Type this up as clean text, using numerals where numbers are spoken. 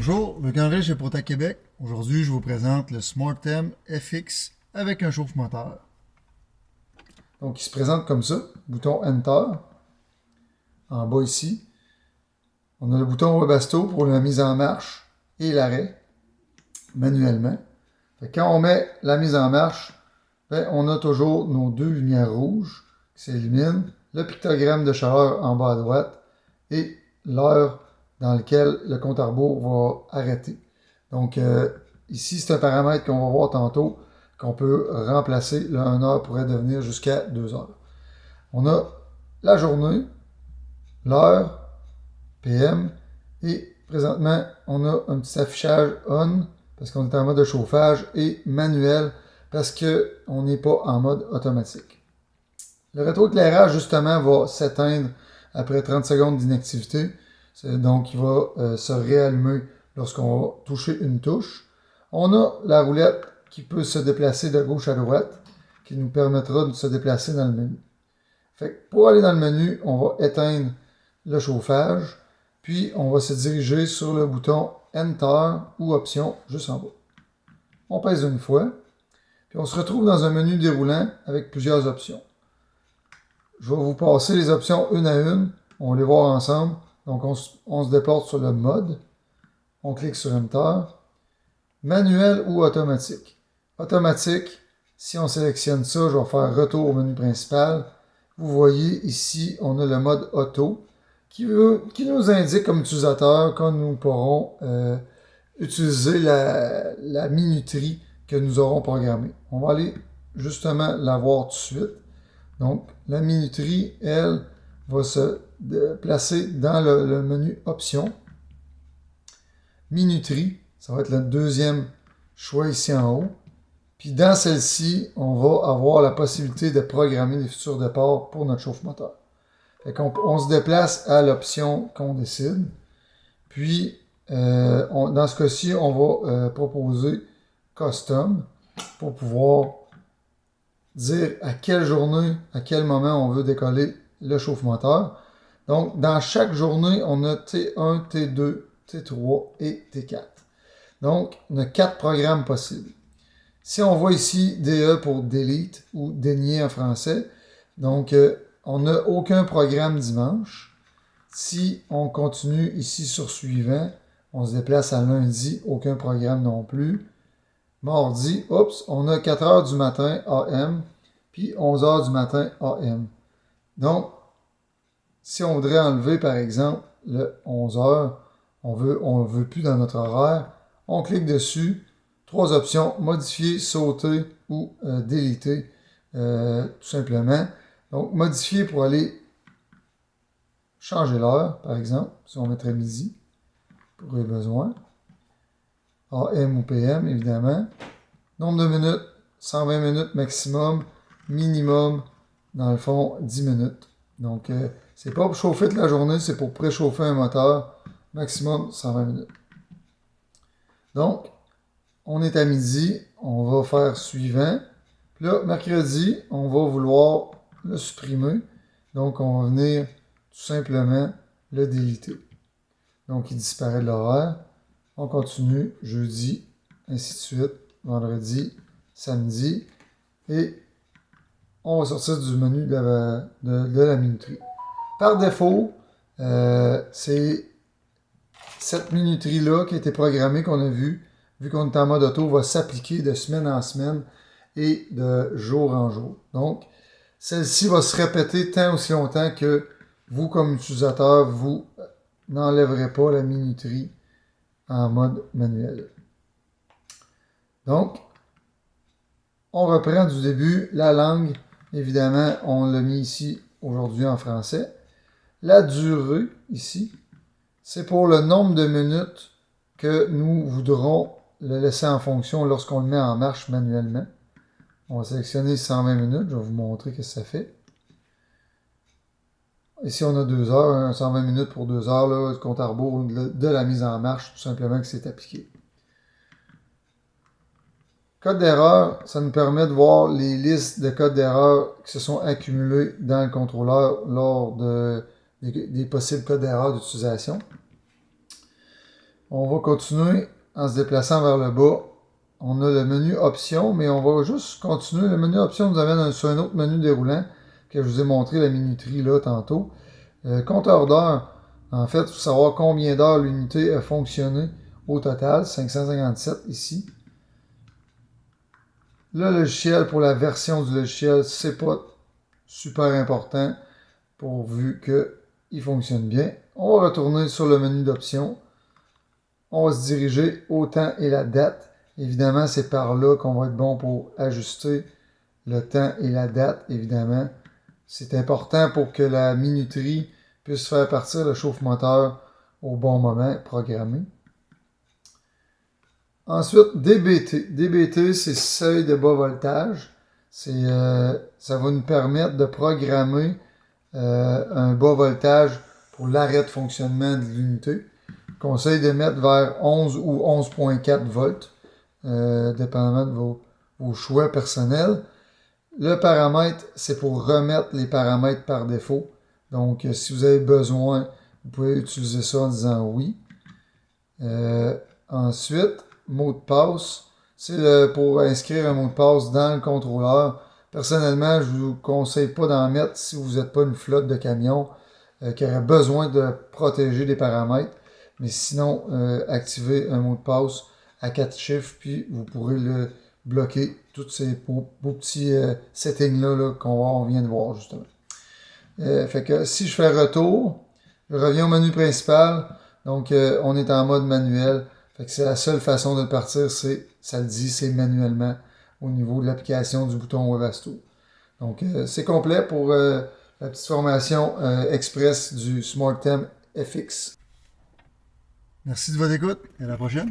Bonjour, Luc Henry chez Prota Québec. Aujourd'hui, je vous présente le SmartTem FX avec un chauffe-moteur. Donc, il se présente comme ça. Bouton Enter. En bas ici. On a le bouton Webasto pour la mise en marche et l'arrêt manuellement. Quand on met la mise en marche, on a toujours nos deux lumières rouges qui s'illuminent, le pictogramme de chaleur en bas à droite et l'heure dans laquelle le compte à rebours va arrêter. Donc ici, c'est un paramètre qu'on va voir tantôt, qu'on peut remplacer. Le 1 heure pourrait devenir jusqu'à 2 heures. On a la journée, l'heure, PM, et présentement, on a un petit affichage on, parce qu'on est en mode de chauffage, et manuel, parce qu'on n'est pas en mode automatique. Le rétroéclairage, justement, va s'éteindre après 30 secondes d'inactivité. Donc, il va se réallumer lorsqu'on va toucher une touche. On a la roulette qui peut se déplacer de gauche à droite, qui nous permettra de se déplacer dans le menu. Fait que pour aller dans le menu, on va éteindre le chauffage, puis on va se diriger sur le bouton Enter ou Option juste en bas. On pèse une fois, puis on se retrouve dans un menu déroulant avec plusieurs options. Je vais vous passer les options une à une, on va les voir ensemble. Donc on se déporte sur le mode, on clique sur Enter, manuel ou automatique. Automatique, si on sélectionne ça, je vais faire retour au menu principal. Vous voyez ici, on a le mode auto qui nous indique comme utilisateur quand nous pourrons utiliser la minuterie que nous aurons programmée. On va aller justement la voir tout de suite. Donc, la minuterie, elle, va se placer dans le menu Options. Minuterie, ça va être le deuxième choix ici en haut. Puis dans celle-ci, on va avoir la possibilité de programmer des futurs départs pour notre chauffe-moteur. On se déplace à l'option qu'on décide. Puis, dans ce cas-ci, on va proposer Custom pour pouvoir dire à quelle journée, à quel moment on veut décoller le chauffe-moteur. Donc, dans chaque journée, on a T1, T2, T3 et T4. Donc, on a 4 programmes possibles. Si on voit ici DE pour Delete ou dénier en français, donc on n'a aucun programme dimanche. Si on continue ici sur suivant, on se déplace à lundi, aucun programme non plus. Mardi, on a 4 heures du matin AM, puis 11 heures du matin AM. Donc, si on voudrait enlever, par exemple, le 11 heures, on ne veut plus dans notre horaire, on clique dessus, 3 options, modifier, sauter ou déliter, tout simplement. Donc, modifier pour aller changer l'heure, par exemple, si on mettrait midi, pour les besoins. AM ou PM, évidemment. Nombre de minutes, 120 minutes maximum, minimum, dans le fond, 10 minutes. Donc, c'est pas pour chauffer toute la journée, c'est pour préchauffer un moteur, maximum 120 minutes. Donc, on est à midi, on va faire suivant. Puis là, mercredi, on va vouloir le supprimer. Donc, on va venir tout simplement le déliter. Donc, il disparaît de l'horaire. On continue, jeudi, ainsi de suite, vendredi, samedi. Et on va sortir du menu de la minuterie. Par défaut, c'est cette minuterie-là qui a été programmée, qu'on a vu qu'on est en mode auto, va s'appliquer de semaine en semaine et de jour en jour. Donc, celle-ci va se répéter tant aussi longtemps que vous, comme utilisateur, vous n'enlèverez pas la minuterie en mode manuel. Donc, on reprend du début. La langue, évidemment, on l'a mis ici aujourd'hui en français. La durée, ici, c'est pour le nombre de minutes que nous voudrons le laisser en fonction lorsqu'on le met en marche manuellement. On va sélectionner 120 minutes. Je vais vous montrer ce que ça fait. Ici, on a 2 heures, 120 minutes pour 2 heures, là, le compte à rebours de la mise en marche, tout simplement que c'est appliqué. Code d'erreur, ça nous permet de voir les listes de codes d'erreur qui se sont accumulés dans le contrôleur lors des possibles codes d'erreur d'utilisation. On va continuer en se déplaçant vers le bas. On a le menu options, mais on va juste continuer. Le menu options nous amène sur un autre menu déroulant que je vous ai montré la minuterie là tantôt. Compteur d'heures, en fait, il faut savoir combien d'heures l'unité a fonctionné au total, 557 ici. Le logiciel, pour la version du logiciel, c'est pas super important pourvu qu'il fonctionne bien. On va retourner sur le menu d'options. On va se diriger au temps et la date. Évidemment, c'est par là qu'on va être bon pour ajuster le temps et la date, évidemment. C'est important pour que la minuterie puisse faire partir le chauffe-moteur au bon moment programmé. Ensuite, DBT. DBT, c'est seuil de bas voltage. Ça va nous permettre de programmer un bas voltage pour l'arrêt de fonctionnement de l'unité. Conseil de mettre vers 11 ou 11.4 volts, dépendamment de vos choix personnels. Le paramètre, c'est pour remettre les paramètres par défaut. Donc, si vous avez besoin, vous pouvez utiliser ça en disant oui. Ensuite, mot de passe, c'est pour inscrire un mot de passe dans le contrôleur. Personnellement, je ne vous conseille pas d'en mettre si vous n'êtes pas une flotte de camions qui aurait besoin de protéger des paramètres. Mais sinon, activez un mot de passe à 4 chiffres, puis vous pourrez le bloquer, tous ces beaux petits settings-là qu'on vient de voir justement. Fait que si je fais retour, je reviens au menu principal. Donc, on est en mode manuel. Fait que c'est la seule façon de partir, ça le dit, c'est manuellement au niveau de l'application du bouton Webasto. Donc, c'est complet pour la petite formation express du SmartTem FX. Merci de votre écoute et à la prochaine.